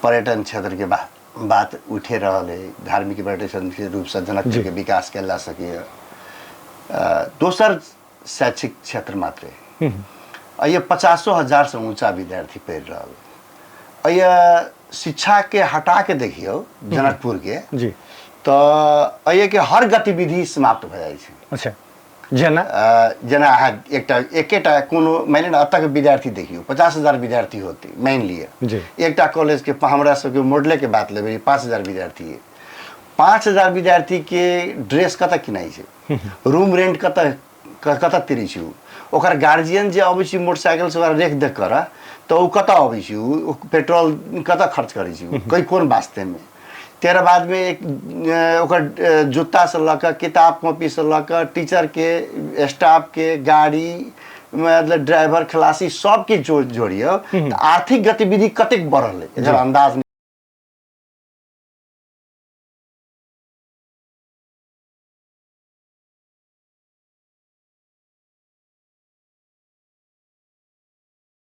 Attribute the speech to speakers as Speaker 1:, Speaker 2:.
Speaker 1: पर्यटन क्षेत्र के बात उठे रहल है, धार्मिक पर्यटन के रूप से जनकपुर के विकास कल जा सके। दोसर शैक्षिक क्षेत्र मात्र ये 50,000 से ऊंचा विद्यार्थी पढ़ रहा। ये शिक्षा के हटा के देखियो जनकपुर के
Speaker 2: जी,
Speaker 1: तो ये के हर गतिविधि समाप्त हो जाए।
Speaker 2: अच्छा, जना
Speaker 1: जना एकेटा कोनो मानि ना अतः विद्यार्थी देखियो 50,000 विद्यार्थी होती मान लिए एकटा कॉलेज के हमरा सबके मॉडले के बात लेबै 5,000 विद्यार्थी है। 5,000 विद्यार्थी के ड्रेस कतऽ किनाइ छै, रूम रेंट कतऽ तिरै छै, ओकर गार्जियन जे अबै छै मोटरसाइकिल से ओकरा रेख देख कर तो उ कतऽ अबै छै, पेट्रोल कतऽ खर्च करै छै, कोई कोन वास्ते में। तेरा बाद में एक ओकर जूता से लऽ किताब कॉपी से लऽ टीचर के स्टाफ के गाड़ी मतलब ड्राइवर खलासी सबके जोड़ियो। आर्थिक गतिविधि कतेक बढ़ल है एकर अंदाज